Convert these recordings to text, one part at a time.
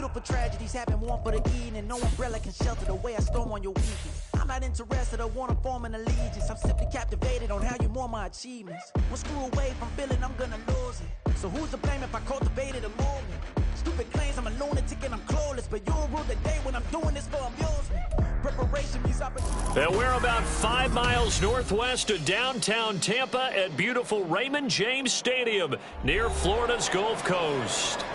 Beautiful tragedies happen one for the evening. No umbrella can shelter the way I storm on your weekend. I'm not interested or want to form an allegiance. I'm simply captivated on how you more my achievements. One screw away from feeling I'm gonna lose it. So who's to blame if I cultivated a movement? Stupid claims I'm a lunatic and I'm clueless, but you'll rule the day when I'm doing this for amusement. Preparation means opportunity. And we're about 5 miles northwest of downtown Tampa at beautiful Raymond James Stadium near Florida's Gulf Coast.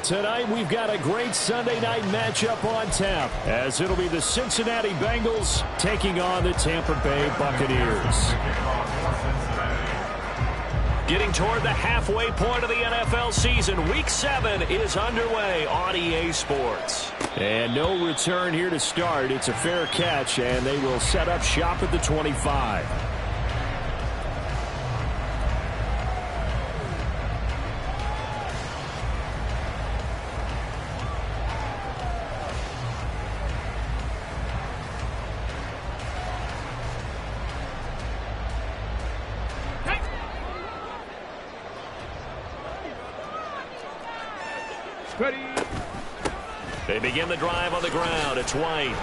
Tonight we've got a great Sunday night matchup on tap, as it'll be the Cincinnati Bengals taking on the Tampa Bay Buccaneers. Getting toward the halfway point of the NFL season, Week 7 is underway on EA Sports. And no return here to start. It's a fair catch, and they will set up shop at the 25. Ready. They begin the drive on the ground. It's White.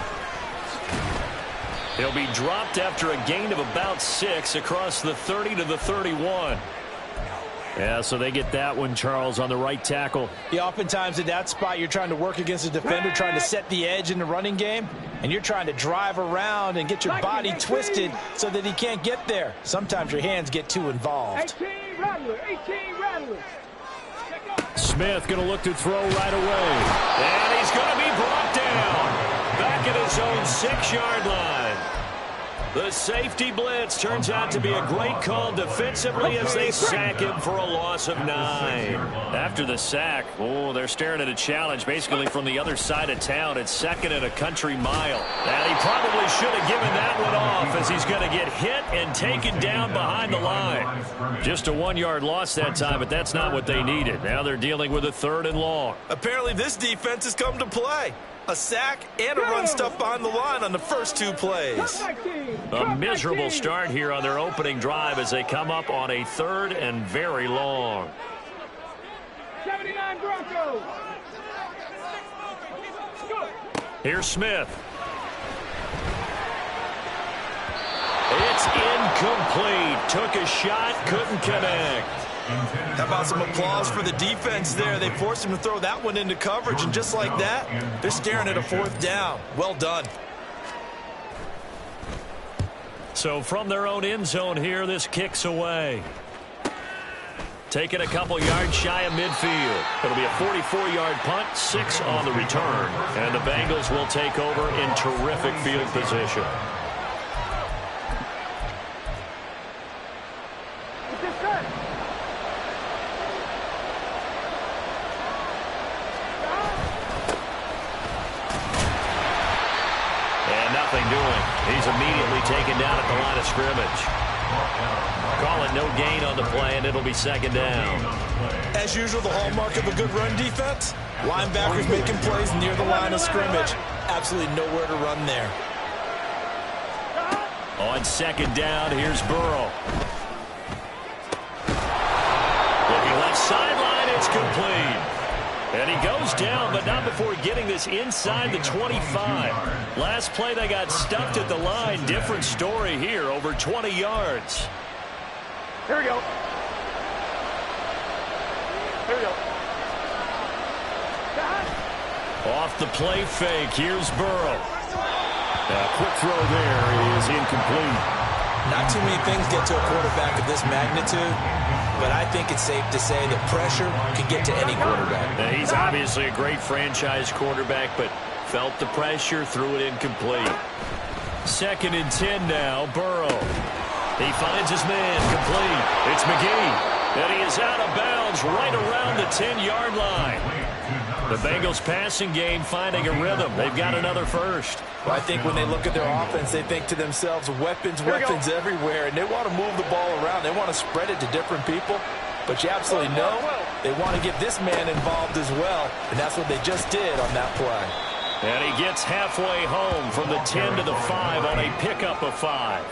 He'll be dropped after a gain of about 6 across the 30 to the 31. Yeah, so they get that one, Charles, on the right tackle. Yeah, oftentimes in that spot, you're trying to work against a defender, trying to set the edge in the running game, and you're trying to drive around and get your body twisted so that he can't get there. Sometimes your hands get too involved. 18 rattlers. Smith going to look to throw right away. And he's going to be brought down back at his own 6-yard line. The safety blitz turns out to be a great call defensively as they sack him for a loss of 9. After the sack, they're staring at a challenge basically from the other side of town. It's second and a country mile. And he probably should have given that one off, as he's going to get hit and taken down behind the line. Just a 1-yard loss that time, but that's not what they needed. Now they're dealing with a 3rd and long. Apparently this defense has come to play. A sack and a run stuff behind the line on the first 2 plays. A miserable start here on their opening drive as they come up on a 3rd and very long. 79 Broncos. Here's Smith. It's incomplete. Took a shot, couldn't connect. How about some applause for the defense there? They forced him to throw that one into coverage, and just like that, they're staring at a 4th down. Well done. So from their own end zone here, this kicks away. Taking a couple yards shy of midfield. It'll be a 44-yard punt, 6 on the return. And the Bengals will take over in terrific field position. He's immediately taken down at the line of scrimmage. Call it no gain on the play, and it'll be 2nd down. As usual, the hallmark of a good run defense, linebackers making plays near the line of scrimmage. Absolutely nowhere to run there. On 2nd down, here's Burrow. Looking left sideline, it's complete. And he goes down, but not before getting this inside the 25. Last play, they got stuffed at the line. Different story here, over 20 yards. Here we go. Off the play fake, here's Burrow. A quick throw there is incomplete. Not too many things get to a quarterback of this magnitude, but I think it's safe to say that pressure can get to any quarterback. Now, he's obviously a great franchise quarterback, but felt the pressure, threw it incomplete. 2nd and 10 now, Burrow. He finds his man, complete. It's McGee, and he is out of bounds right around the 10-yard line. The Bengals passing game finding a rhythm. They've got another first. Well, I think when they look at their offense, they think to themselves, weapons everywhere, and they want to move the ball around. They want to spread it to different people, but you absolutely know they want to get this man involved as well, and that's what they just did on that play. And he gets halfway home from the 10 to the 5 on a pickup of 5.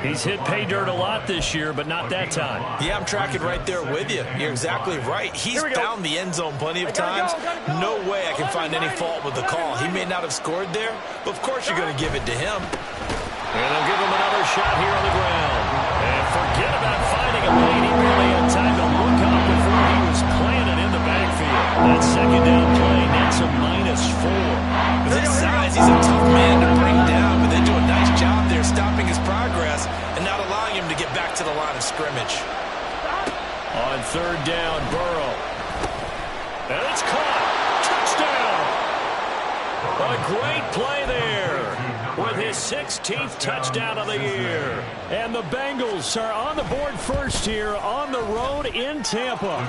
He's hit pay dirt a lot this year, but not that time. Yeah, I'm tracking right there with you. You're exactly right. He's found the end zone plenty of times. No way I can find any fault with the call. He may not have scored there, but of course you're going to give it to him. And they'll give him another shot here on the ground. And forget about finding a lane. He barely had time to look up before he was planted in the backfield. That second down play nets a -4. With his size, he's a tough man to bring down, but they do a nice job there stopping his progress and not allowing him to get back to the line of scrimmage. On third down, Burrow. And it's caught. Touchdown. A great play there with his 16th touchdown of the year. And the Bengals are on the board first here on the road in Tampa.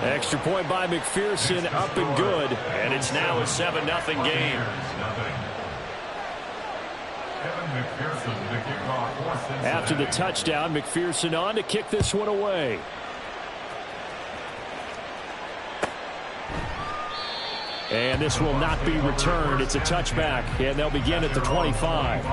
Extra point by McPherson, up and good. And it's now a 7-0 game. After the touchdown, McPherson on to kick this one away. And this will not be returned. It's a touchback, and they'll begin at the 25.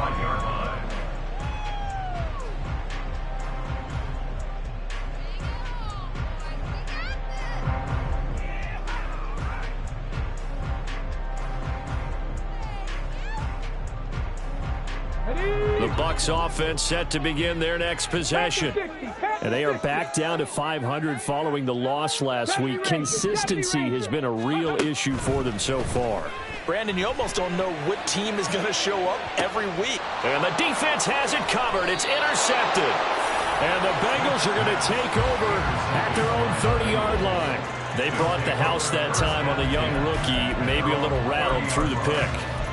The Bucs offense set to begin their next possession. And they are back down to 500 following the loss last week. Consistency has been a real issue for them so far. Brandon, you almost don't know what team is going to show up every week. And the defense has it covered. It's intercepted. And the Bengals are going to take over at their own 30-yard line. They brought the house that time on the young rookie, maybe a little rattled through the pick.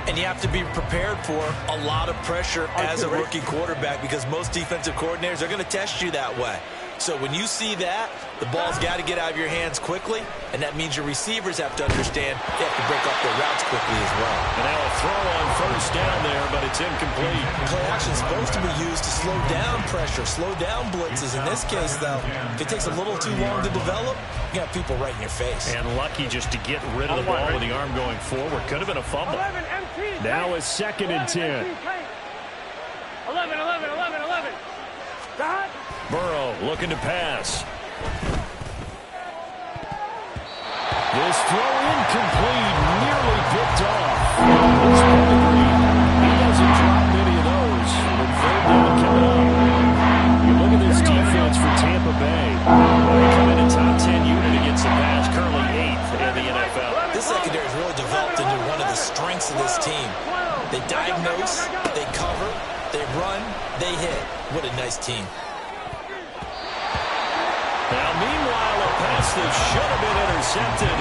And you have to be prepared for a lot of pressure as a rookie quarterback because most defensive coordinators are going to test you that way. So when you see that, the ball's got to get out of your hands quickly, and that means your receivers have to understand they have to break up their routes quickly as well. And now a throw on first down there, but it's incomplete. Play action is supposed to be used to slow down pressure, slow down blitzes. In this case, though, if it takes a little too long to develop, you got people right in your face. And lucky just to get rid of the ball with the arm going forward. Could have been a fumble. Now a 2nd and 10. 11. Burrow looking to pass. This throw incomplete, nearly picked off. It's Pellegrini. He doesn't drop many of those. With third down coming up. You look at this defense for Tampa Bay. They come in a top 10 unit against the pass, currently 8th in the NFL. This secondary has really developed into one of the strengths of this team. They diagnose, they cover, they run, they hit. What a nice team. Now, meanwhile, a pass that should have been intercepted,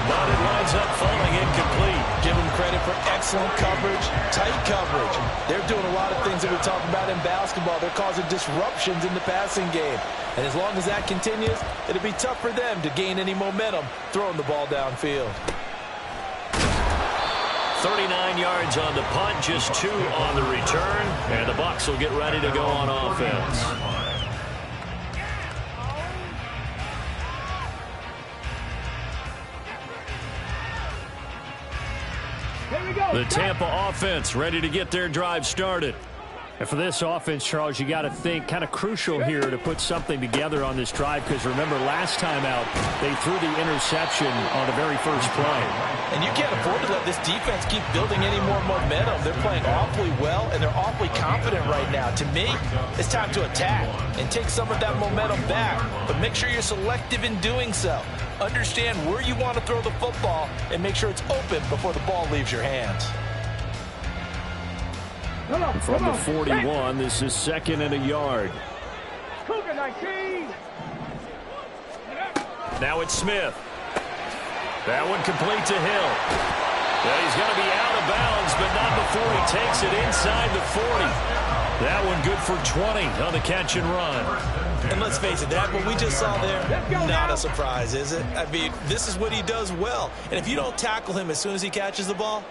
but it winds up falling incomplete. Give them credit for excellent coverage, tight coverage. They're doing a lot of things that we talk about in basketball. They're causing disruptions in the passing game. And as long as that continues, it'll be tough for them to gain any momentum throwing the ball downfield. 39 yards on the punt, just 2 on the return, and the Bucs will get ready to go on offense. The Tampa offense ready to get their drive started. And for this offense, Charles, you got to think kind of crucial here to put something together on this drive because remember last time out they threw the interception on the very first play. And you can't afford to let this defense keep building any more momentum. They're playing awfully well and they're awfully confident right now. To me, it's time to attack and take some of that momentum back, but make sure you're selective in doing so. Understand where you want to throw the football and make sure it's open before the ball leaves your hands. From the 41, this is 2nd and a yard. Now it's Smith. That one complete to Hill. Yeah, he's going to be out of bounds, but not before he takes it inside the 40. That one good for 20 on the catch and run. And let's face it, that what we just saw there, not a surprise, is it? I mean, this is what he does well. And if you don't tackle him as soon as he catches the ball,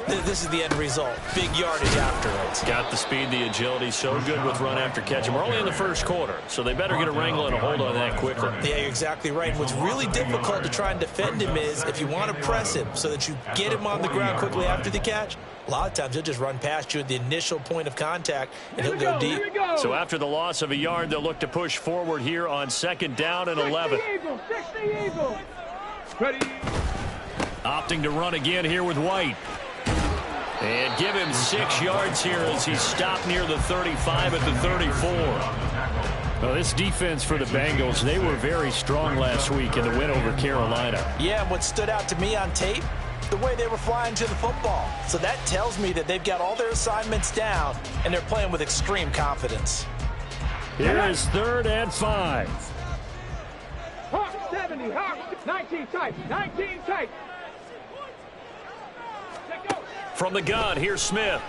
this is the end result. Big yardage afterwards. Got the speed, the agility, so good with run after catch. We're only in the first quarter, so they better get a wrangle and a hold on that quickly. Yeah, you're exactly right. And what's really difficult to try and defend him is if you want to press him so that you get him on the ground quickly after the catch, a lot of times he'll just run past you at the initial point of contact, and he'll go deep. So after the loss of a yard, they'll look to push forward here on 2nd down and 11. Ready. Opting to run again here with White. And give him 6 yards here as he's stopped near the 35 at the 34. Well, this defense for the Bengals, they were very strong last week in the win over Carolina. Yeah, and what stood out to me on tape, the way they were flying to the football. So that tells me that they've got all their assignments down, and they're playing with extreme confidence. Here is 3rd and 5. Hawk 70, Hawk 19 tight, 19 tight. From the gun, here's Smith.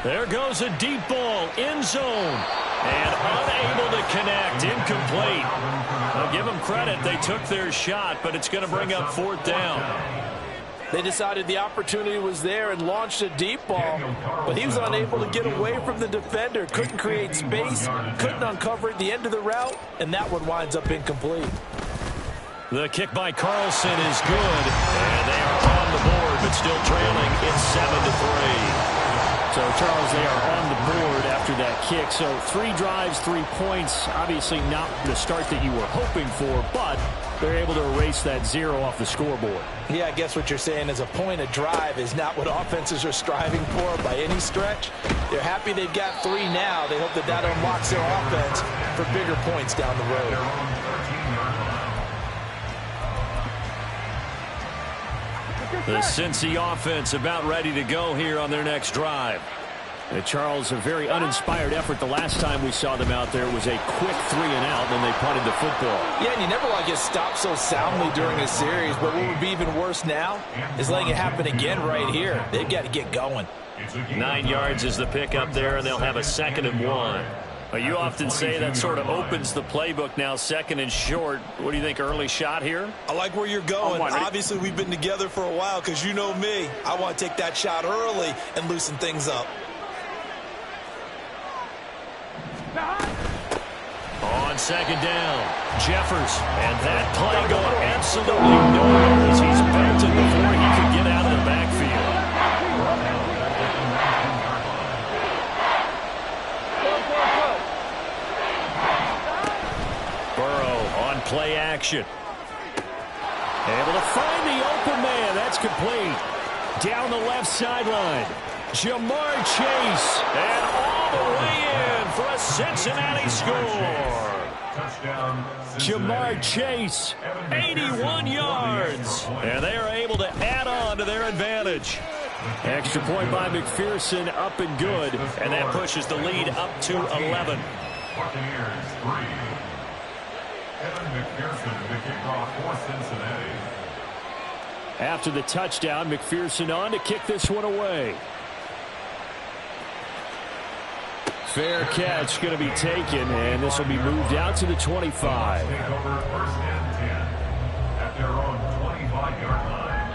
There goes a deep ball, end zone, and unable to connect, incomplete. I'll give them credit, they took their shot, but it's going to bring up 4th down. They decided the opportunity was there and launched a deep ball, but he was unable to get away from the defender, couldn't create space, couldn't uncover at the end of the route, and that one winds up incomplete. The kick by Carlson is good, and they are on the board, but still trailing. It's 7-3. So, Charles, they are on the board after that kick. So, 3 drives, 3 points. Obviously not the start that you were hoping for, but they're able to erase that 0 off the scoreboard. Yeah, I guess what you're saying is a point a drive is not what offenses are striving for by any stretch. They're happy they've got 3 now. They hope that that unlocks their offense for bigger points down the road. The Cincy offense about ready to go here on their next drive. Charles, a very uninspired effort the last time we saw them out there. It was a quick 3 and out, then they punted the football. Yeah, and you never want to get stopped so soundly during a series, but what would be even worse now is letting it happen again right here. They've got to get going. 9 yards is the pickup there, and they'll have a 2nd and 1. You often say that sort of opens the playbook now, 2nd and short. What do you think, early shot here? I like where you're going. Obviously, we've been together for a while because you know me. I want to take that shot early and loosen things up. On 2nd down, Jeffers. And that play going absolutely nowhere as he's belted before he could get out of the backfield. Play action. Able to find the open man. That's complete. Down the left sideline. Jamar Chase. And all the way in for a Cincinnati score. Jamar Chase, 81 yards. And they are able to add on to their advantage. Extra point by McPherson, up and good. And that pushes the lead up to 11. Evan McPherson, the kickoff for Cincinnati. After the touchdown, McPherson on to kick this one away. Fair catch going to be taken, and this will be moved out to the 25. Take over 1st and 10 at their own 25-yard line.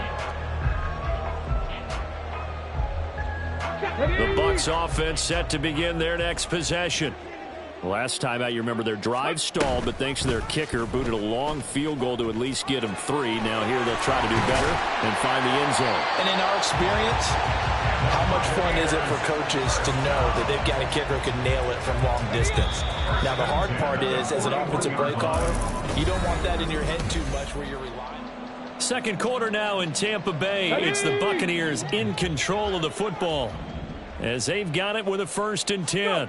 The Bucs offense set to begin their next possession. Last time out, you remember their drive stalled, but thanks to their kicker, booted a long field goal to at least get them 3. Now here they'll try to do better and find the end zone. And in our experience, how much fun is it for coaches to know that they've got a kicker who can nail it from long distance? Now the hard part is, as an offensive play caller, you don't want that in your head too much where you're relying. 2nd quarter now in Tampa Bay. It's the Buccaneers in control of the football as they've got it with a 1st and 10.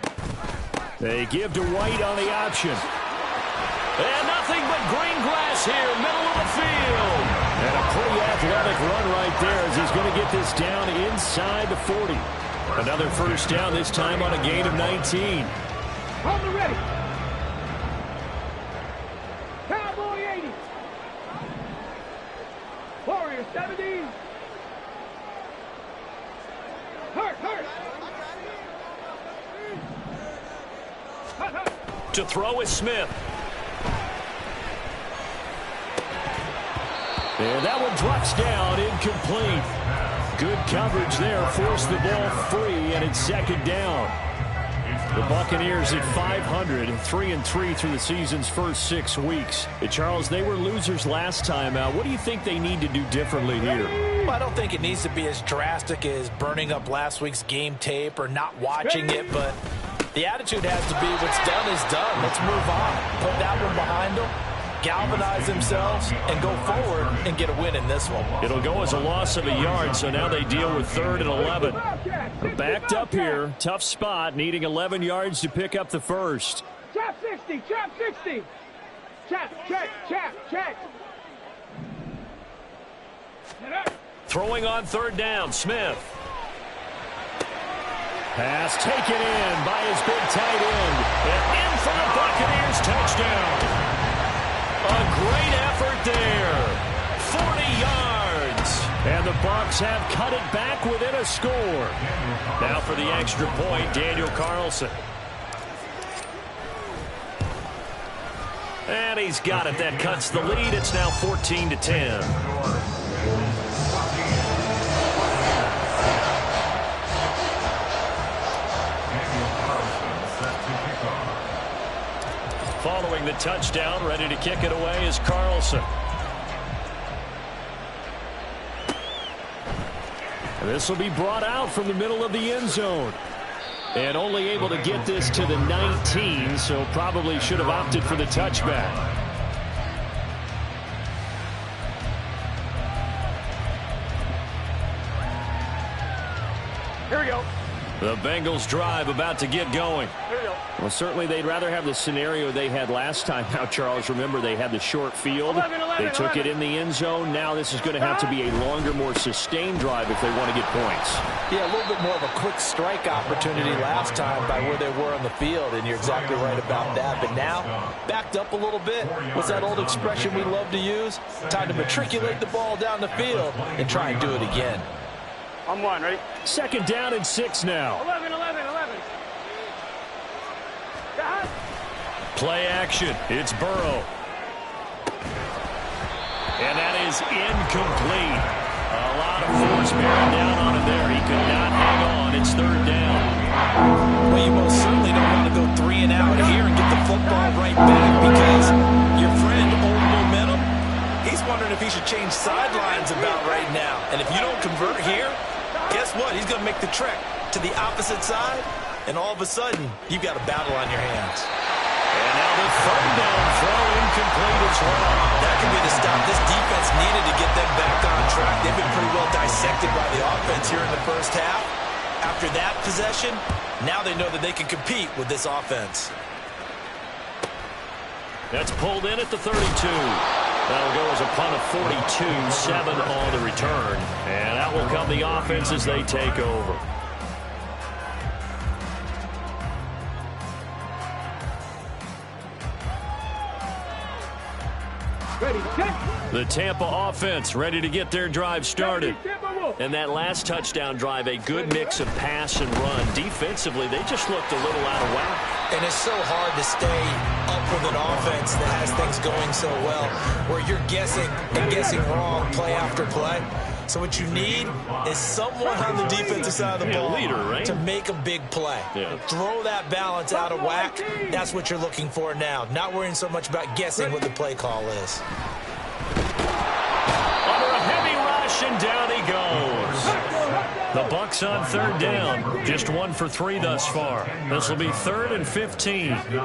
They give to White on the option. And nothing but green grass here, middle of the field. And a pretty athletic run right there as he's going to get this down inside the 40. Another 1st down, this time on a gain of 19. Hold it ready. Cowboy 80. Warrior 70. Hurt. To throw is Smith. And that one drops down, incomplete. Good coverage there, forced the ball free, and it's second down. The Buccaneers at 500, 3-3 through the season's first 6 weeks. Charles, they were losers last time out. What do you think they need to do differently here? Well, I don't think it needs to be as drastic as burning up last week's game tape or not watching it, but the attitude has to be what's done is done. Let's move on. Put that one behind them, galvanize themselves, and go forward and get a win in this one. It'll go as a loss of a yard, so now they deal with 3rd and 11. They're backed up here. Tough spot, needing 11 yards to pick up the first. Chap 60, chap 60. Chap, check. Throwing on 3rd down, Smith. Pass taken in by his big tight end. And in for the Buccaneers touchdown. A great effort there. 40 yards. And the Bucs have cut it back within a score. Now for the extra point, Daniel Carlson. And he's got it. That cuts the lead. It's now 14-10. Following the touchdown, ready to kick it away is Carlson. This will be brought out from the middle of the end zone. And only able to get this to the 19, so probably should have opted for the touchback. Here we go. The Bengals drive about to get going. Here we go. Well, certainly they'd rather have the scenario they had last time. Now, Charles, remember they had the short field. 11, they took it in the end zone. Now this is going to have to be a longer, more sustained drive if they want to get points. Yeah, a little bit more of a quick strike opportunity last time by where they were on the field, and you're exactly right about that. But now, backed up a little bit. What's that old expression we love to use? Time to matriculate the ball down the field and try and do it again. I'm one, ready? 2nd down and 6 now. 11. Play action. It's Burrow. And that is incomplete. A lot of force bearing down on him there. He could not hang on. It's 3rd down. Well, you most certainly don't want to go 3 and out here and get the football right back, because your friend, Old Momentum, he's wondering if he should change sidelines about right now. And if you don't convert here, guess what? He's going to make the trek to the opposite side, and all of a sudden, you've got a battle on your hands. And now the 3rd down throw incomplete as well. That could be the stop this defense needed to get them back on track. They've been pretty well dissected by the offense here in the first half. After that possession, now they know that they can compete with this offense. That's pulled in at the 32. That'll go as a punt of 42, 7 on the return. And out will come the offense as they take over. Ready, set. The Tampa offense ready to get their drive started. And that last touchdown drive, a good mix of pass and run. Defensively, they just looked a little out of whack. And it's so hard to stay up with an offense that has things going so well, where you're guessing and guessing wrong play after play. So what you need is someone on the defensive side of the ball to make a big play. Throw that balance out of whack. That's what you're looking for now. Not worrying so much about guessing what the play call is. Under a heavy rush, and down he goes. The Bucs on 3rd down. Just 1 for 3 thus far. This will be 3rd and 15. Panther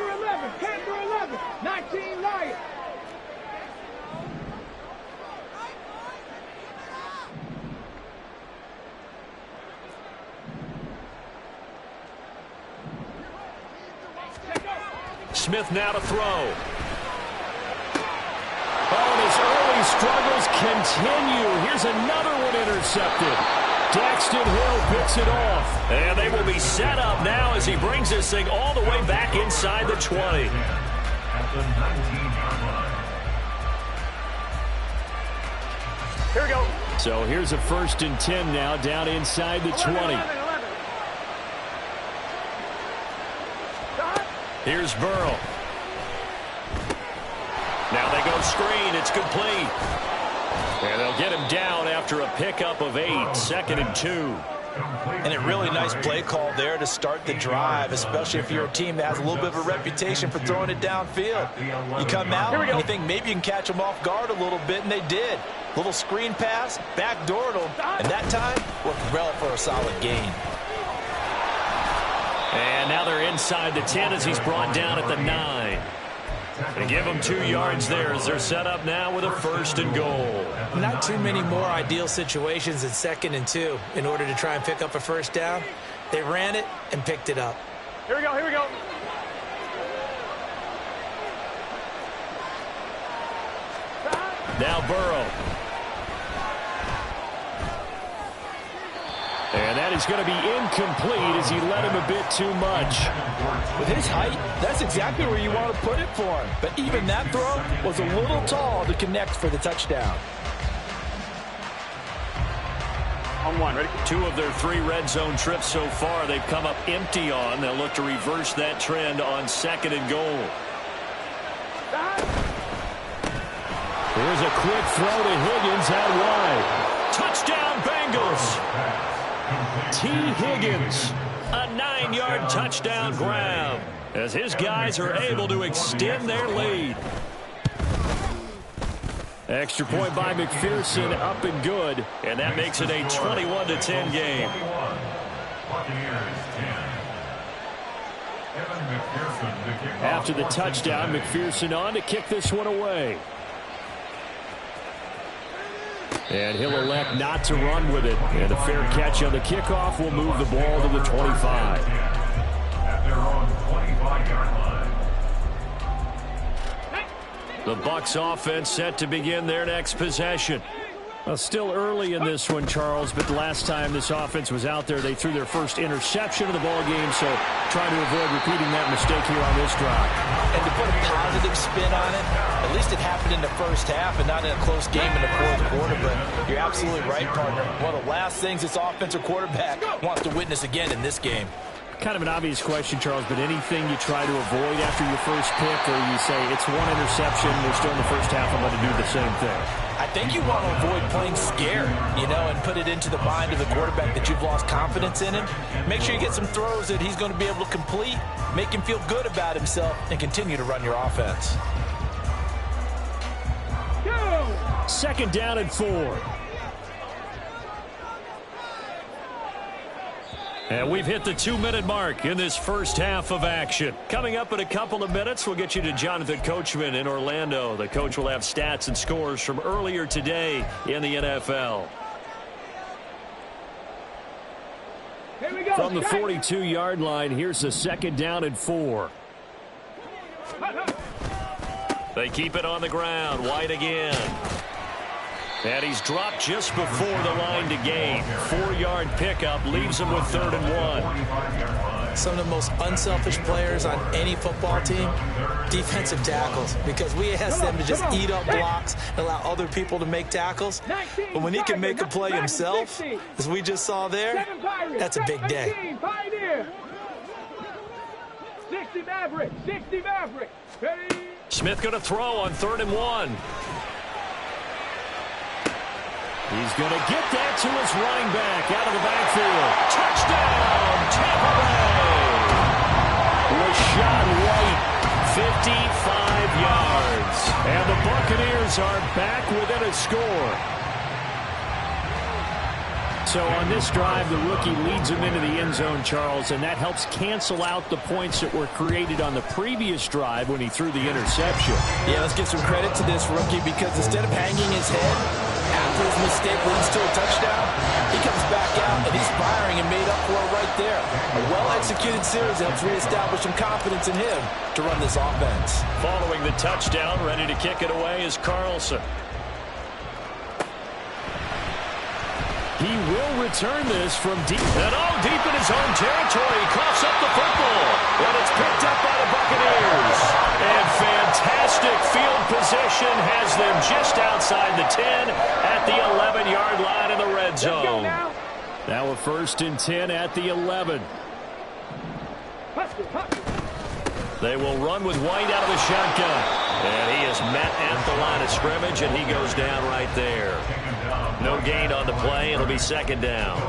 11, 19 Lions. Smith now to throw. Oh, and his early struggles continue. Here's another one intercepted. Daxton Hill picks it off. And they will be set up now as he brings this thing all the way back inside the 20. At the 19-yard line. Here we go. So here's a 1st and 10 now down inside the 20. 11. Here's Burrow. Now they go screen. It's complete. And they'll get him down after a pickup of 8. 2nd and 2. And a really nice play call there to start the drive, especially if you're a team that has a little bit of a reputation for throwing it downfield. You come out and you think maybe you can catch them off guard a little bit, and they did. Little screen pass, backdoored them, and that time worked well for a solid gain. And now they're inside the 10 as he's brought down at the 9. They give them 2 yards there as they're set up now with a 1st and goal. Not too many more ideal situations in 2nd and 2 in order to try and pick up a 1st down. They ran it and picked it up. Here we go, here we go. Now Burrow. And that is going to be incomplete as he led him a bit too much. With his height, that's exactly where you want to put it for him. But even that throw was a little tall to connect for the touchdown. On 1, ready? 2 of their 3 red zone trips so far they've come up empty on. They'll look to reverse that trend on 2nd and goal. Here's a quick throw to Higgins out wide. Touchdown Bengals. T. Higgins, a 9-yard touchdown grab as his guys are able to extend their lead. Extra point by McPherson, up and good, and that makes it a 21-10 game. After the touchdown, McPherson on to kick this one away. And he'll elect not to run with it. And a fair catch on the kickoff will move the ball to the 25. At their own 25-yard line. The Bucs offense set to begin their next possession. Well, still early in this one, Charles, but the last time this offense was out there, they threw their first interception of the ball game, so trying to avoid repeating that mistake here on this drive. And to put a positive spin on it, at least it happened in the first half and not in a close game in the 4th quarter, but you're absolutely right, partner. One of the last things this offensive quarterback wants to witness again in this game. Kind of an obvious question, Charles, but anything you try to avoid after your first pick, or you say it's 1 interception, we're still in the first half, I'm going to do the same thing? I think you want to avoid playing scared, and put it into the mind of the quarterback that you've lost confidence in him. Make sure you get some throws that he's going to be able to complete, make him feel good about himself, and continue to run your offense. 2nd down and 4. And we've hit the 2-minute mark in this first half of action. Coming up in a couple of minutes, we'll get you to Jonathan Coachman in Orlando. The coach will have stats and scores from earlier today in the NFL. Here we go. From the 42-yard line, here's the 2nd down and 4. They keep it on the ground. White again. And he's dropped just before the line to gain. 4-yard pickup leaves him with 3rd and 1. Some of the most unselfish players on any football team, defensive tackles, because we ask them to just eat up blocks and allow other people to make tackles. But when he can make a play himself, as we just saw there, that's a big day. 60 Maverick, 60 Maverick. Ready? Smith going to throw on 3rd and 1. He's going to get that to his running back out of the backfield. Touchdown, Tampa Bay! Rashad White, 55 yards. And the Buccaneers are back within a score. So on this drive, the rookie leads him into the end zone, Charles, and that helps cancel out the points that were created on the previous drive when he threw the interception. Yeah, let's give some credit to this rookie, because instead of hanging his head after his mistake leads to a touchdown, he comes back out and he's firing and made up for it right there. A well-executed series helps reestablish some confidence in him to run this offense. Following the touchdown, ready to kick it away is Carlson. He will return this from deep. And deep in his own territory. He coughs up the football. And it's picked up by the Buccaneers. And fantastic field position has them just outside the 10 at the 11-yard line in the red zone. Now a 1st and 10 at the 11. They will run with White out of the shotgun. And he is met at the line of scrimmage, and he goes down right there. No gain on the play. It'll be second down.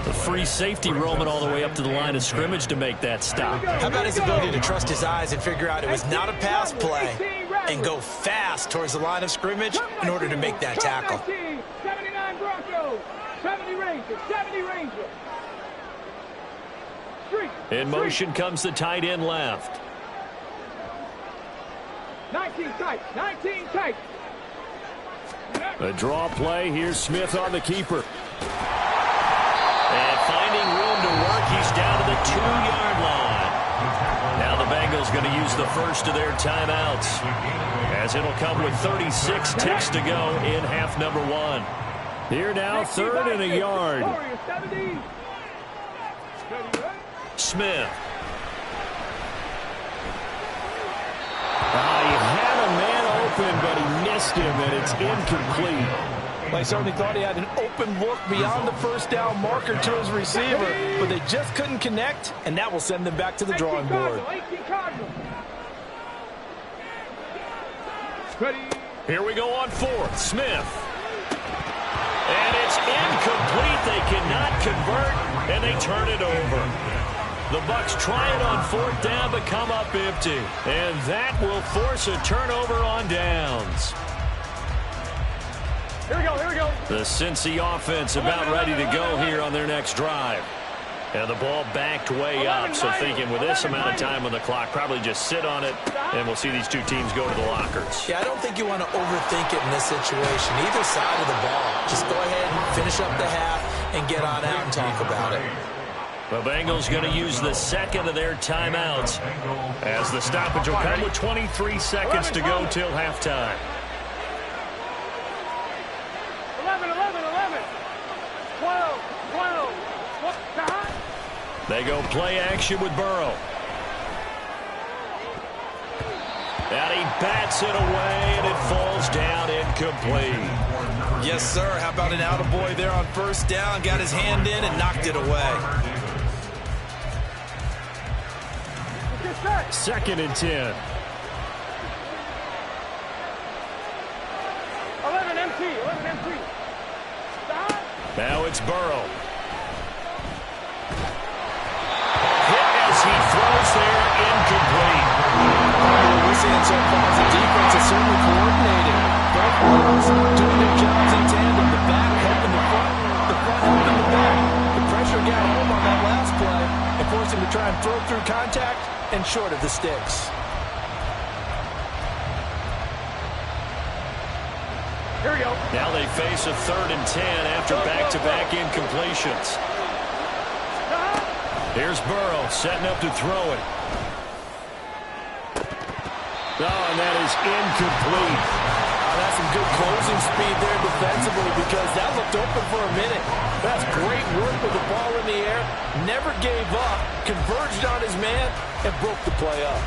The free safety roaming all the way up to the line of scrimmage to make that stop. How about his ability to trust his eyes and figure out it was not a pass play and go fast towards the line of scrimmage in order to make that tackle. 79 Broncos, 70 Rangers, 70 Rangers. In motion comes the tight end left. 19 tight, 19 tight. A draw play. Here's Smith on the keeper. And finding room to work, he's down to the 2-yard line. Now the Bengals going to use the first of their timeouts, as it'll come with 36 ticks to go in half number 1. Here now, 3rd and a yard. Smith. He had a man open, but he missed him, and it's incomplete. They certainly thought he had an open look beyond the first down marker to his receiver, but they just couldn't connect, and that will send them back to the drawing board. Here we go on 4th. Smith. And it's incomplete. They cannot convert, and they turn it over. The Bucs try it on 4th down, but come up empty. And that will force a turnover on downs. Here we go, here we go. The Cincy offense about ready to go here on their next drive. And the ball backed way up, so thinking with this amount of time on the clock, probably just sit on it, and we'll see these two teams go to the lockers. Yeah, I don't think you want to overthink it in this situation, either side of the ball. Just go ahead and finish up the half and get on out and talk about it. The Bengals going to use the second of their timeouts, as the stoppage will come with 23 seconds to go till halftime. 11, 12, 12. They go play action with Burrow. And he bats it away, and it falls down incomplete. Yes, sir. How about an attaboy there on 1st down? Got his hand in and knocked it away. 2nd and 10. 11 empty. Now it's Burrow. Hit as he throws there, incomplete. What we're seeing so far is the defense is certainly coordinated. Both players doing their jobs in tandem. The back helping the front helping the back. The pressure got home on that last play and forced him to try and throw through contact and short of the sticks. Here we go. Now they face a 3rd and 10 after back-to-back incompletions. Here's Burrow setting up to throw it. Oh, and that is incomplete. That's some good closing speed there defensively, because that looked open for a minute. That's great work with the ball in the air. Never gave up, converged on his man, and broke the play up.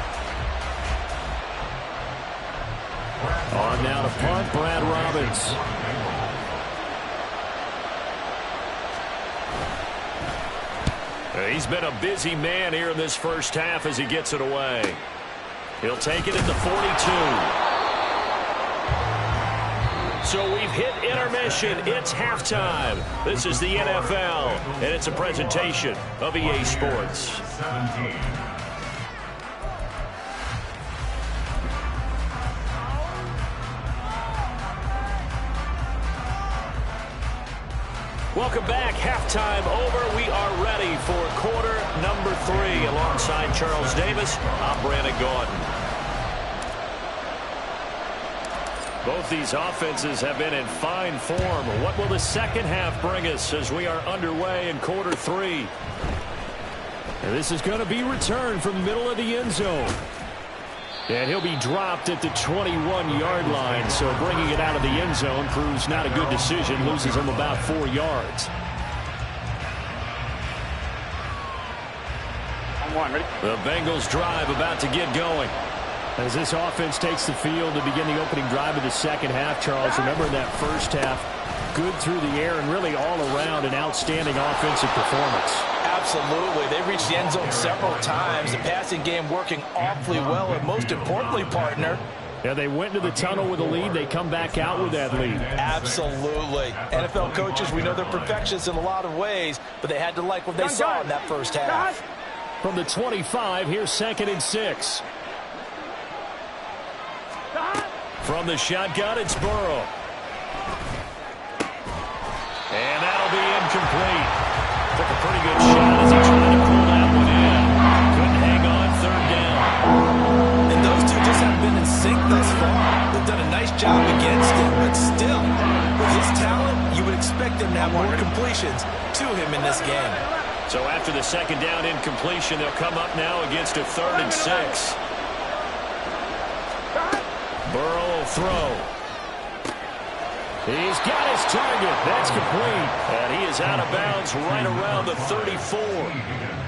On now to punt, Brad Robbins. He's been a busy man here in this first half as he gets it away. He'll take it at the 42. So we've hit intermission. It's halftime. This is the NFL, and it's a presentation of EA Sports. 17. Welcome back. Halftime over. We are ready for quarter number 3. Alongside Charles Davis, I'm Brandon Gaudin. Both these offenses have been in fine form. What will the second half bring us as we are underway in quarter 3? And this is going to be returned from the middle of the end zone. And he'll be dropped at the 21-yard line, so bringing it out of the end zone proves not a good decision, loses him about 4 yards. The Bengals drive about to get going. As this offense takes the field to begin the opening drive of the second half, Charles, remember in that first half, good through the air and really all around an outstanding offensive performance. Absolutely. They reached the end zone several times. The passing game working awfully well, and most importantly, partner, yeah, they went into the tunnel with a lead. They come back out with that lead. Absolutely. NFL coaches, we know they're perfectionists in a lot of ways, but they had to like what they saw in that first half. From the 25, here's 2nd and 6. From the shotgun, it's Burrow. And that'll be incomplete. Took a pretty good shot as he tried to pull that one in. Couldn't hang on 3rd down. And those two just haven't been in sync thus far. They've done a nice job against him, but still, with his talent, you would expect him to have more completions to him in this game. So after the 2nd down incompletion, they'll come up now against a 3rd and 6. Burrow will throw. He's got his target. That's complete. And he is out of bounds right around the 34.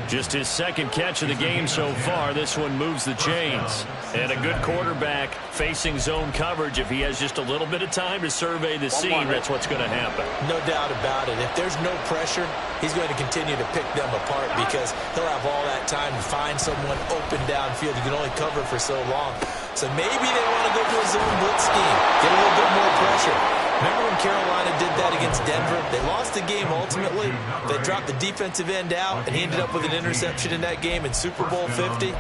Just his 2nd catch of the game so far. This one moves the chains. And a good quarterback facing zone coverage. If he has just a little bit of time to survey the scene, that's what's going to happen. No doubt about it. If there's no pressure, he's going to continue to pick them apart because he'll have all that time to find someone open downfield. You can only cover for so long. So maybe they want to go to a zone blitz scheme, get a little bit more pressure. Remember when Carolina did that against Denver? They lost the game ultimately. They dropped the defensive end out, and he ended up with an interception in that game in Super Bowl 50.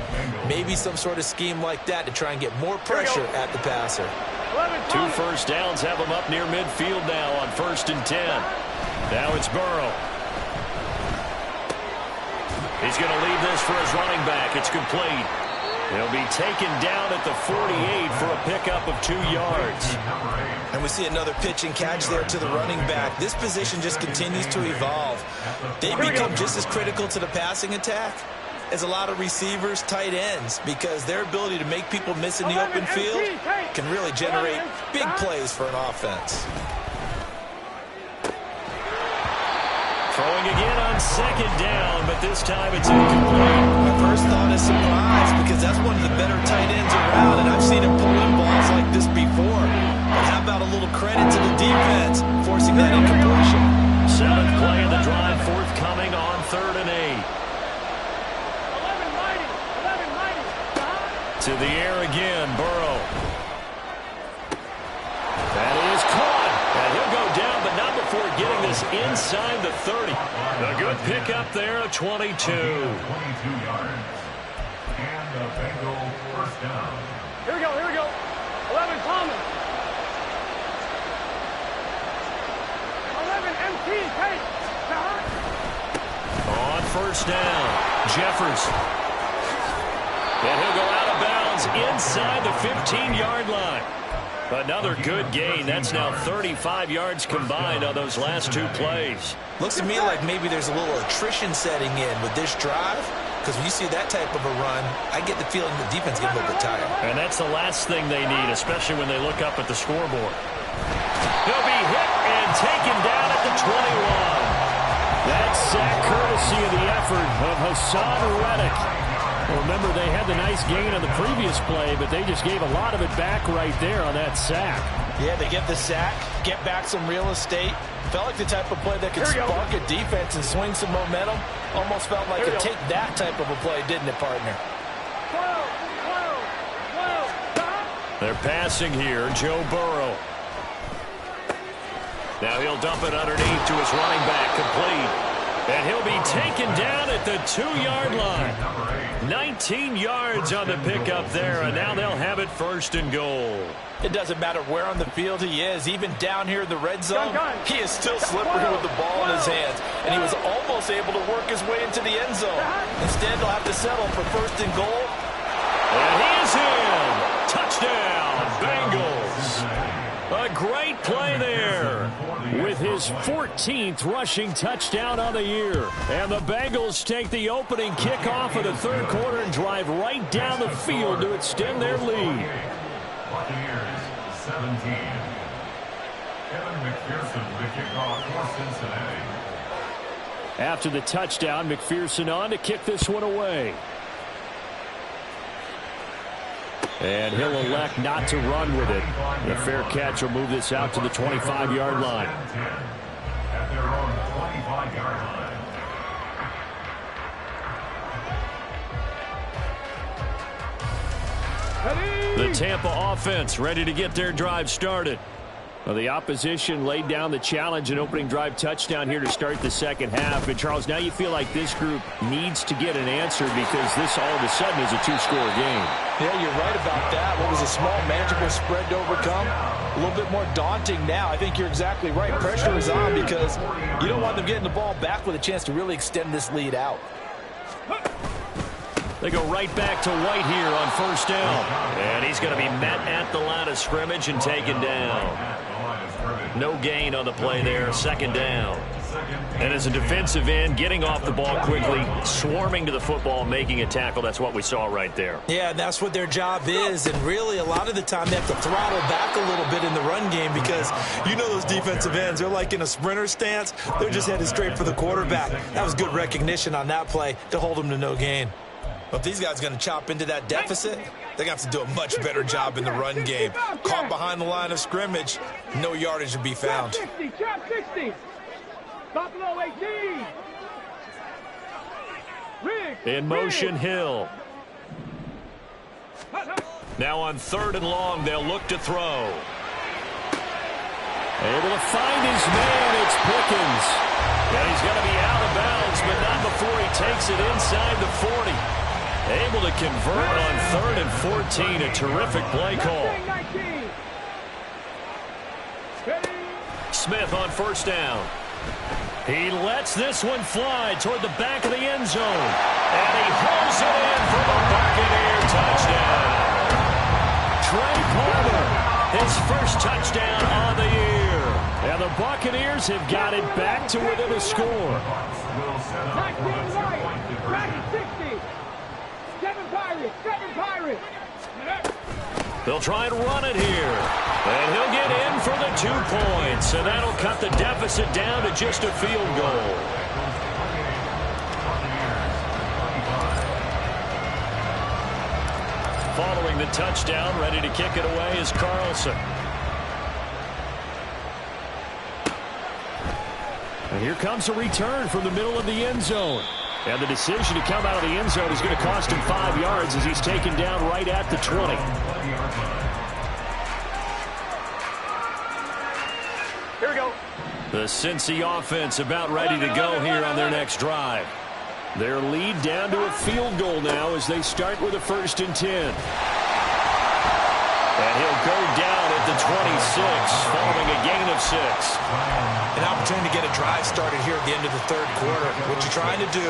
Maybe some sort of scheme like that to try and get more pressure at the passer. 2 first downs have him up near midfield now on 1st and 10. Now it's Burrow. He's going to leave this for his running back. It's complete. He'll be taken down at the 48 for a pickup of 2 yards. And we see another pitch and catch there to the running back. This position just continues to evolve. They become just as critical to the passing attack as a lot of receivers, tight ends, because their ability to make people miss in the open field can really generate big plays for an offense. Throwing again on 2nd down, but this time it's incomplete. My first thought is surprise, because that's one of the better tight ends around, and I've seen him pull in balls like this before. But how about a little credit to the defense forcing that incompletion? 7th play of the drive forthcoming on 3rd and 8. To the air again, Burrow. That is caught. And he'll go down, but not before getting this inside the 30. A good pickup there, a 22. 22 yards. And the Bengal first down. Here we go, here we go. 11 Thomas. 11 MT, take. On 1st down, Jeffers. And he'll go out of bounds inside the 15-yard line. Another good gain. That's now 35 yards combined on those last 2 plays. Looks to me like maybe there's a little attrition setting in with this drive, because when you see that type of a run, I get the feeling the defense gets a little bit tired. And that's the last thing they need, especially when they look up at the scoreboard. He'll be hit and taken down at the 21. That's sack courtesy of the effort of Hassan Reddick. Remember, they had the nice gain on the previous play, but they just gave a lot of it back right there on that sack. Yeah, they get the sack, get back some real estate. Felt like the type of play that could spark a defense and swing some momentum. Almost felt like it take that type of a play, didn't it, partner? They're passing here, Joe Burrow. Now he'll dump it underneath to his running back, complete. And he'll be taken down at the 2-yard line. 19 yards on the pickup there, and now they'll have it 1st and goal. It doesn't matter where on the field he is, even down here in the red zone, he is still slippery with the ball in his hands, and he was almost able to work his way into the end zone. Instead, they'll have to settle for 1st and goal. And he is in. Touchdown, Bengals. A great play there with his 14th rushing touchdown on the year. And the Bengals take the opening kickoff of the 3rd quarter and drive right down the field to extend their lead. Buccaneers 17. Kevin McPherson with the kickoff for Cincinnati. After the touchdown, McPherson on to kick this one away. And he'll elect not to run with it. The fair catch will move this out to the 25-yard line. At their own 25-yard line. The Tampa offense ready to get their drive started. Well, the opposition laid down the challenge and opening drive touchdown here to start the second half. And, Charles, now you feel like this group needs to get an answer because this all of a sudden is a two-score game. Yeah, you're right about that. What was a small, manageable spread to overcome? A little bit more daunting now. I think you're exactly right. Pressure is on because you don't want them getting the ball back with a chance to really extend this lead out. They go right back to White here on first down. And he's going to be met at the line of scrimmage and taken down. No gain on the play there, second down. And as a defensive end, getting off the ball quickly, swarming to the football, making a tackle, that's what we saw right there. Yeah, that's what their job is. And really, a lot of the time, they have to throttle back a little bit in the run game because you know those defensive ends, they're like in a sprinter stance. They're just headed straight for the quarterback. That was good recognition on that play to hold them to no gain. But if these guys are going to chop into that deficit, they're going to have to do a much better job in the run game. Caught behind the line of scrimmage, no yardage to be found. Trap 60, trap 60. Buffalo 18. In motion, Hill. Now on third and long, they'll look to throw. Able to find his man, it's Pickens. And he's going to be out of bounds, but not before he takes it inside the 40. Able to convert on third and 14. A terrific play call. Smith on first down. He lets this one fly toward the back of the end zone. And he hauls it in for the Buccaneer touchdown. Trey Palmer, his first touchdown on the year. And the Buccaneers have got it back to within a score. 19 right, track 60. 7 Pirates, 7 Pirates. They'll try and run it here. And he'll get in for the 2 points. And that'll cut the deficit down to just a field goal. Following the touchdown, ready to kick it away is Carlson. And here comes a return from the middle of the end zone. And the decision to come out of the end zone is going to cost him 5 yards as he's taken down right at the 20. Here we go. The Cincy offense about ready to go here on their next drive. Their lead down to a field goal now as they start with a 1st and 10. And he'll go down at the 26 following a gain of 6. An opportunity to get a drive started here at the end of the third quarter. What you're trying to do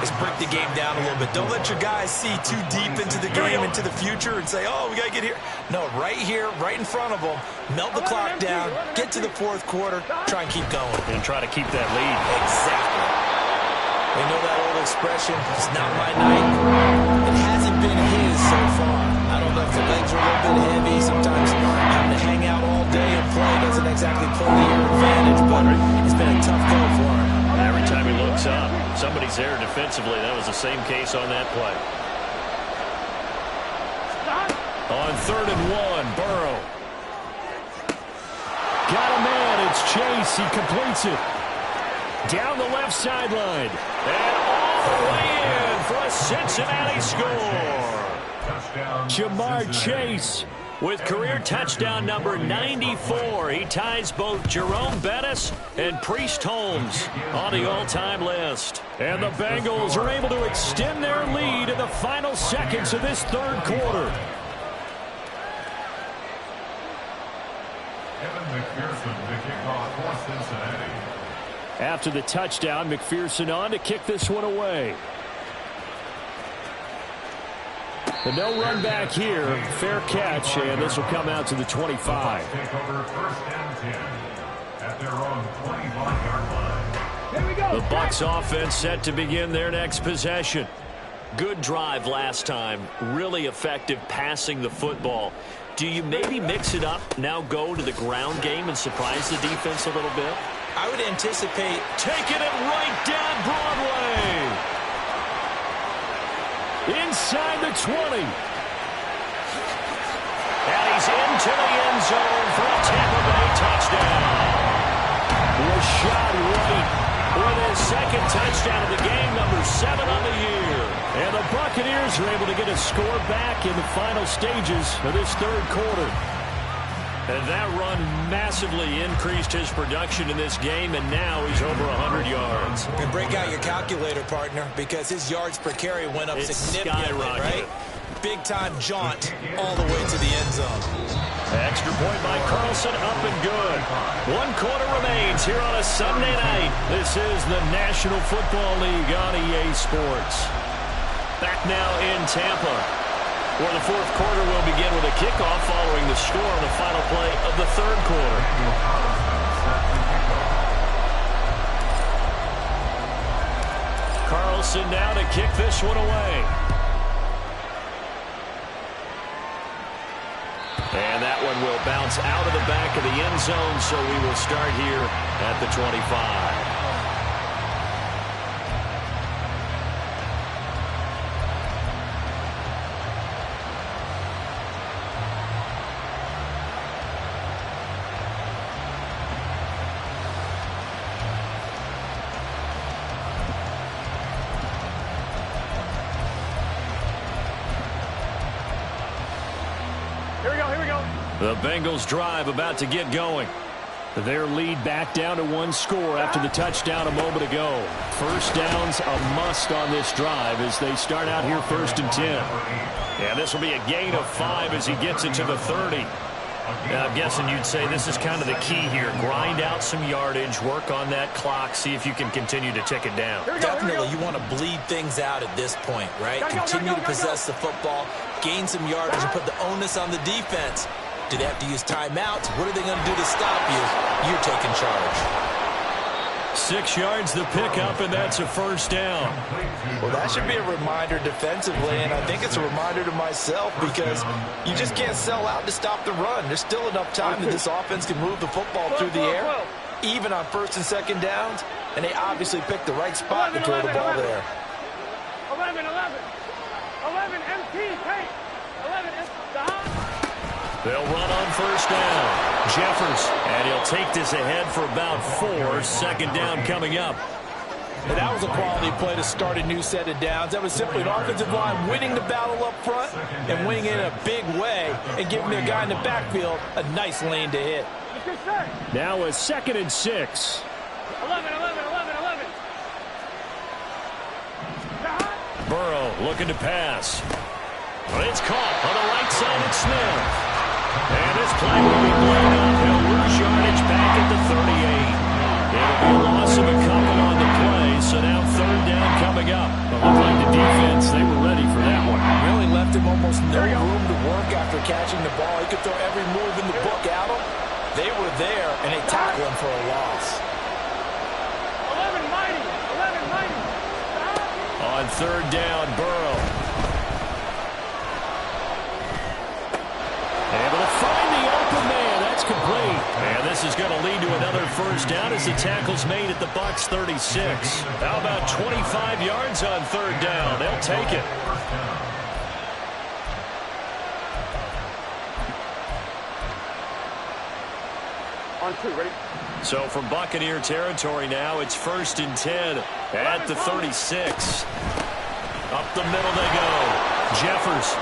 is break the game down a little bit. Don't let your guys see too deep into the game, into the future, and say, oh, we got to get here. No, right here, right in front of them, melt the clock down, get to the fourth quarter, try and keep going. And try to keep that lead. Exactly. We know that old expression, it's not my night. It hasn't been his so far. I don't know if the legs are a little bit heavy. Sometimes having to hang out all day and play doesn't exactly play to your advantage, but it's been a tough go for him. Every time he looks up, somebody's there defensively. That was the same case on that play. On 3rd and 1, Burrow. Got a man, it's Chase. He completes it. Down the left sideline. And all the way in for a Cincinnati score. Jamar Chase with career touchdown number 94. He ties both Jerome Bettis and Priest Holmes on the all-time list. And the Bengals are able to extend their lead in the final seconds of this third quarter. Evan McPherson to kick off for Cincinnati. After the touchdown, McPherson on to kick this one away. The no run back here, fair catch, and this will come out to the 25. Take over 1st and 10 at their own 25-yard line. Here we go. The Bucs offense set to begin their next possession. Good drive last time, really effective passing the football. Do you maybe mix it up, now go to the ground game and surprise the defense a little bit? I would anticipate Taking it right down Broadway. Inside the 20. into the end zone for a Tampa Bay touchdown. Rashad White with his second touchdown of the game, number 7 on the year. And the Buccaneers are able to get a score back in the final stages of this third quarter. And that run massively increased his production in this game, and now he's over 100 yards. And break out your calculator, partner, because his yards per carry went up significantly, right? Big-time jaunt all the way to the end zone. Extra point by Carlson, up and good. 1 quarter remains here on a Sunday night. This is the National Football League on EA Sports. Back now in Tampa, where the fourth quarter will begin with a kickoff following the score on the final play of the third quarter. Carlson now to kick this one away. And that one will bounce out of the back of the end zone, so we will start here at the 25. The Bengals drive about to get going. Their lead back down to 1 score after the touchdown a moment ago. First down's a must on this drive as they start out here 1st and 10. Yeah, this will be a gain of 5 as he gets it to the 30. Now, I'm guessing you'd say this is kind of the key here. Grind out some yardage, work on that clock, see if you can continue to tick it down. Definitely, you want to bleed things out at this point, right? Continue to possess the football, gain some yardage, and put the onus on the defense. Do they have to use timeouts? What are they going to do to stop you? You're taking charge. 6 yards the pickup, and that's a first down. Well, that should be a reminder defensively, and I think it's a reminder to myself because you just can't sell out to stop the run. There's still enough time that this offense can move the football through the air, even on 1st and 2nd downs, and they obviously picked the right spot to throw the ball there. 11, MT, take. 11, They'll run on first down. Jeffers, and he'll take this ahead for about 4. 2nd down coming up. And that was a quality play to start a new set of downs. That was simply an offensive line winning the battle up front and winning it in a big way and giving their guy in the backfield a nice lane to hit. Now a 2nd and 6. 11. Burrow looking to pass. But it's caught on the right side of Smith. And this play will be blown up. He'll lose yardage back at the 38. It'll be a loss of a couple on the play, so now 3rd down coming up. It looked like the defense, they were ready for that one. Really left him almost no room to work after catching the ball. He could throw every move in the book at him. They were there, and they tackled him for a loss. 11 mighty. On 3rd down, Burrow. Able to find the open man. That's complete. And this is going to lead to another first down as the tackle's made at the Bucs 36. How about 25 yards on 3rd down? They'll take it. On 2, ready? So from Buccaneer territory now, it's 1st and 10 at the 36. Up the middle they go. Jeffers.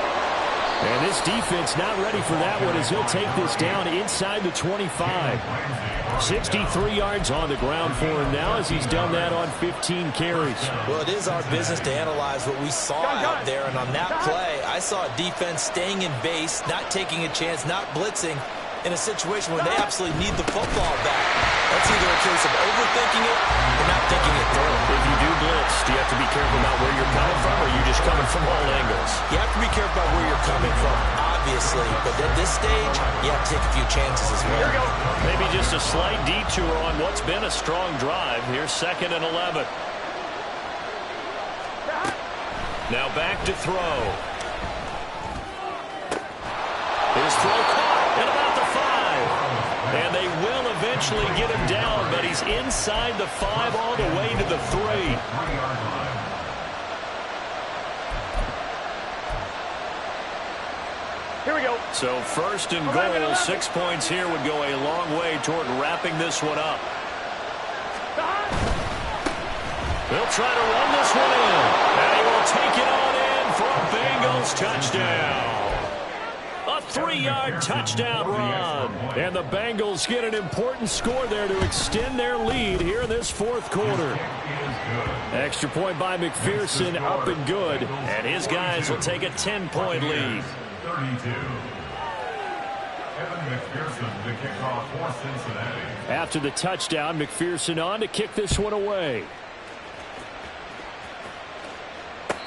And this defense not ready for that one as he'll take this down inside the 25. 63 yards on the ground for him now as he's done that on 15 carries. Well, it is our business to analyze what we saw out there. And on that play, I saw a defense staying in base, not taking a chance, not blitzing in a situation where they absolutely need the football back. That's either a case of overthinking it or not thinking it through. If you do blitz, do you have to be careful about where you're coming from, or are you just coming from all angles? You have to be careful about where you're coming from, obviously. But at this stage, you have to take a few chances as well. Here we go. Maybe just a slight detour on what's been a strong drive. Here's 2nd and 11. Now back to throw. His throw caught at about the 5. And they will eventually get him down, but he's inside the 5 all the way to the 3. Here we go. So first and goal, 6 points here would go a long way toward wrapping this one up. They'll try to run this one in. And he will take it on in for a Bengals touchdown. A 3-yard touchdown run. And the Bengals get an important score there to extend their lead here in this fourth quarter. Extra point by McPherson, up and good. And his guys will take a 10-point lead. 32. Evan McPherson to kick off for Cincinnati. After the touchdown, McPherson on to kick this one away.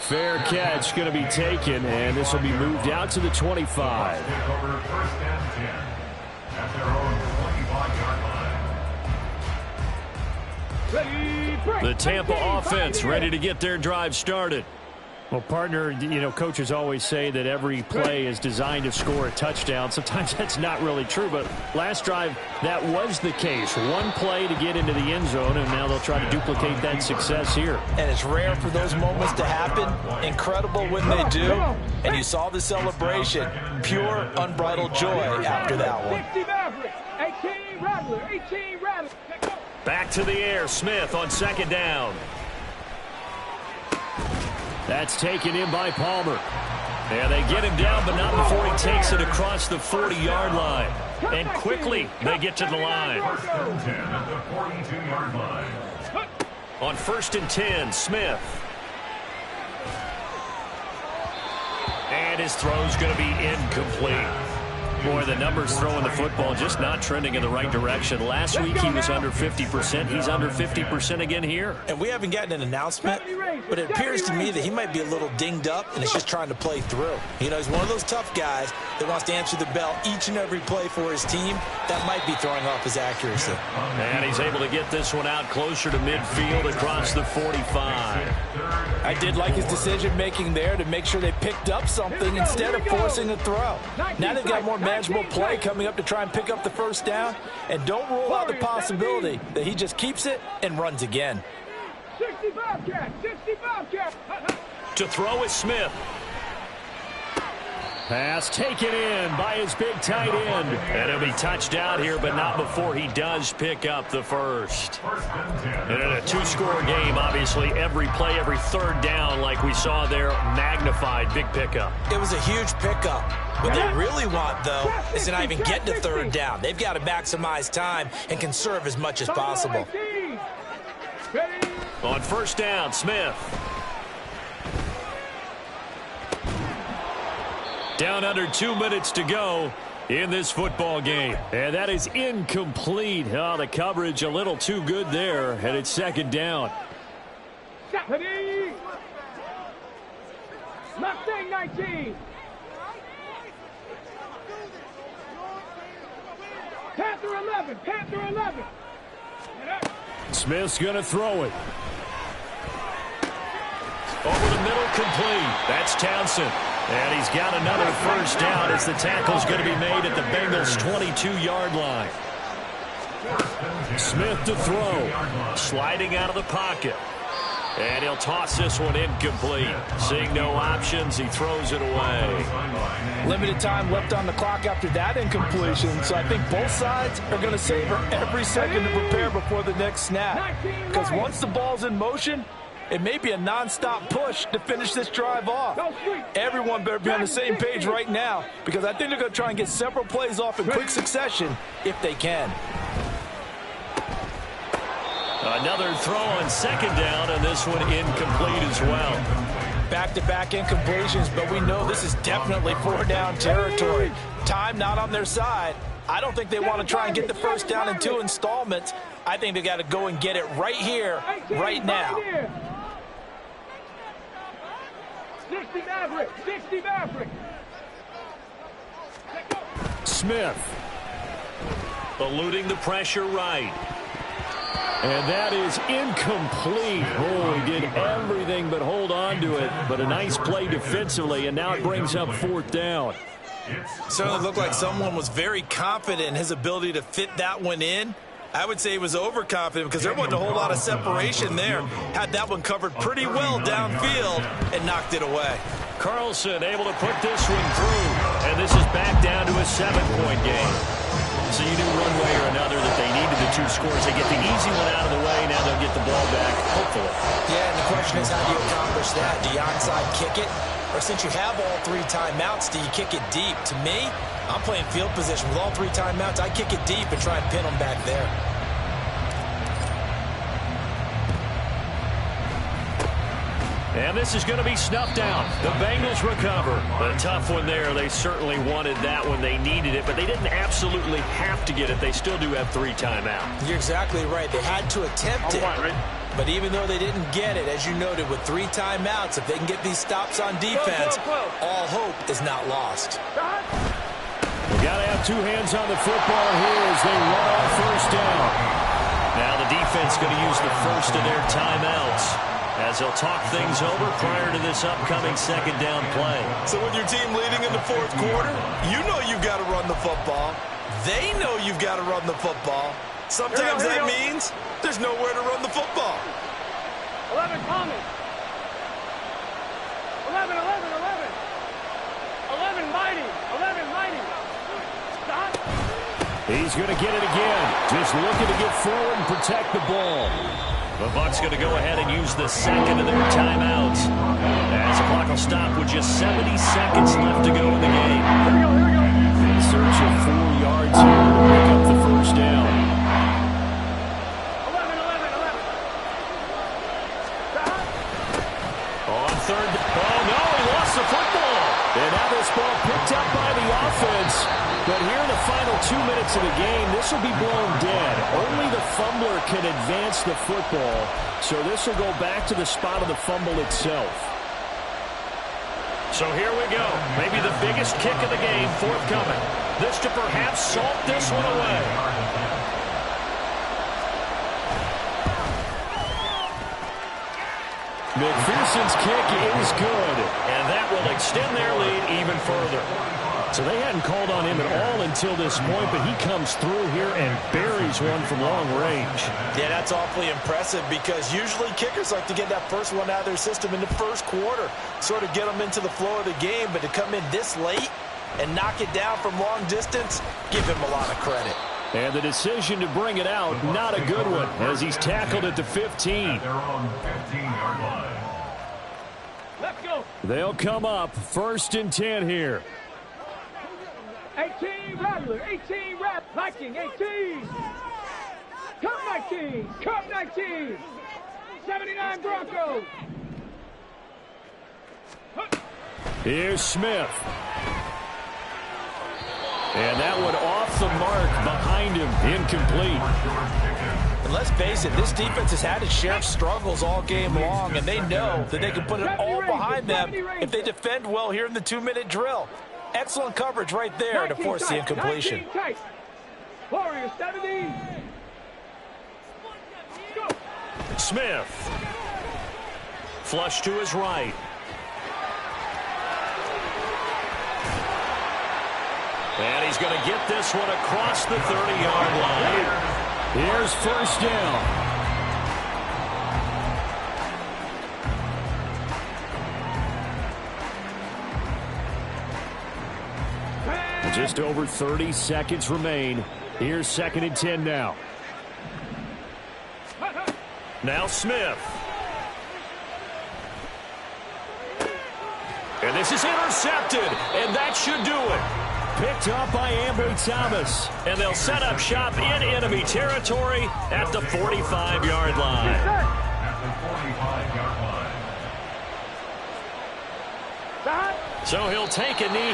Fair catch going to be taken, and this will be moved out to the 25. Take over first and 10 at their own 25-yard line. The Tampa offense ready to get their drive started. Well, partner, you know, coaches always say that every play is designed to score a touchdown. Sometimes that's not really true, but last drive, that was the case. One play to get into the end zone, and now they'll try to duplicate that success here. And it's rare for those moments to happen. Incredible when they do. And you saw the celebration. Pure, unbridled joy after that one. 60 Maverick, 18 Rattler, 18 Rattler. Back to the air, Smith on second down. That's taken in by Palmer. Yeah, they get him down, but not before he takes it across the 40-yard line. And quickly, they get to the line. First and 10 at the 42-yard line. On first and 10, Smith. And his throw's going to be incomplete. Boy, the numbers throwing the football just not trending in the right direction. Last week he was under 50%. He's under 50% again here. And we haven't gotten an announcement, but it appears to me that he might be a little dinged up and is just trying to play through. You know, he's one of those tough guys that wants to answer the bell each and every play for his team. That might be throwing off his accuracy. And he's able to get this one out closer to midfield across the 45. I did like his decision-making there to make sure they picked up something instead of forcing a throw. Now they've got more manageable play coming up to try and pick up the first down. And don't rule out the possibility that he just keeps it and runs again. 65 cat, 65 cat. To throw is Smith. Pass taken in by his big tight end. And he'll be touched out here, but not before he does pick up the first. And in a two-score game, obviously, every play, every third down, like we saw there, magnified, big pickup. It was a huge pickup. What they really want, though, is to not even get to third down. They've got to maximize time and conserve as much as possible. On first down, Smith. Down under 2 minutes to go in this football game. And that is incomplete. Oh, the coverage a little too good there. And it's second down. Mustang 19. Panther 11. Panther 11. Smith's going to throw it. Over the middle, complete. That's Townsend. And he's got another first down as the tackle's going to be made at the Bengals' 22-yard line. Smith to throw. Sliding out of the pocket. And he'll toss this one incomplete. Seeing no options, he throws it away. Limited time left on the clock after that incompletion, so I think both sides are going to savor every second to prepare before the next snap. Because once the ball's in motion, it may be a non-stop push to finish this drive off. Everyone better be on the same page right now, because I think they're going to try and get several plays off in quick succession if they can. Another throw on second down, and this one incomplete as well. Back-to-back incompletions, but we know this is definitely four-down territory. Time not on their side. I don't think they want to try and get the first down in 2 installments. I think they've got to go and get it right here, right now. 60 Maverick, 60 Maverick. Smith eluding the pressure right. And that is incomplete. Oh, he did everything but hold on to it. But a nice play defensively, and now it brings up fourth down. Certainly looked like someone was very confident in his ability to fit that one in. I would say he was overconfident because there wasn't a whole lot of separation there. Had that one covered pretty well downfield and knocked it away. Carlson able to put this one through. And this is back down to a 7-point game. So you knew one way or another that they needed the 2 scores. They get the easy one out of the way. Now they'll get the ball back, hopefully. Yeah, and the question is, how do you accomplish that? Do you onside kick it? Or since you have all 3 timeouts, do you kick it deep? To me, I'm playing field position. With all 3 timeouts, I kick it deep and try and pin them back there. And this is going to be snuffed out. The Bengals recover. A tough one there. They certainly wanted that when they needed it, but they didn't absolutely have to get it. They still do have 3 timeouts. You're exactly right. They had to attempt it. But even though they didn't get it, as you noted, with 3 timeouts, if they can get these stops on defense, all hope is not lost. We got to have 2 hands on the football here as they run off first down. Now the defense going to use the first of their timeouts as they'll talk things over prior to this upcoming second down play. So with your team leading in the 4th quarter, you know you've got to run the football. They know you've got to run the football. Sometimes that means there's nowhere to run the football. 11 coming. 11, 11, 11. 11 mighty. 11 mighty. Stop. He's going to get it again. Just looking to get forward and protect the ball. The Bucs going to go ahead and use the second of their timeouts. As the clock will stop with just 70 seconds left to go in the game. Here we go, here we go. In search of 4 yards here to pick up the first down. 11, 11, 11. Stop. On third. Oh, no, he lost the football. And now this ball picked up by the offense. But here in the final 2 minutes of the game, this will be blown dead. Only the fumbler can advance the football. So this will go back to the spot of the fumble itself. So here we go. Maybe the biggest kick of the game forthcoming. This to perhaps salt this one away. McPherson's kick is good. And that will extend their lead even further. So they hadn't called on him at all until this point, but he comes through here and buries one from long range. Yeah, that's awfully impressive because usually kickers like to get that first one out of their system in the 1st quarter, sort of get them into the flow of the game, but to come in this late and knock it down from long distance, give him a lot of credit. And the decision to bring it out, not a good one, as he's tackled at the 15. They're on 15-yard line. Let's go. They'll come up 1st and 10 here. 18 Rattler, 18 Viking, 18. Cup 19, Cup 19. 79 Broncos. Here's Smith. And that one off the mark behind him, incomplete. And let's face it, this defense has had its share of struggles all game long, and they know that they can put it all behind them if they defend well here in the 2-minute drill. Excellent coverage right there to force the incompletion. Warriors 70. Go. Smith. Flush to his right. And he's going to get this one across the 30-yard line. Here's first down. Just over 30 seconds remain. Here's 2nd and 10 now. Now Smith. And this is intercepted, and that should do it. Picked up by Ambry Thomas. And they'll set up shop in enemy territory at the 45-yard line. At the 45-yard line. So he'll take a knee.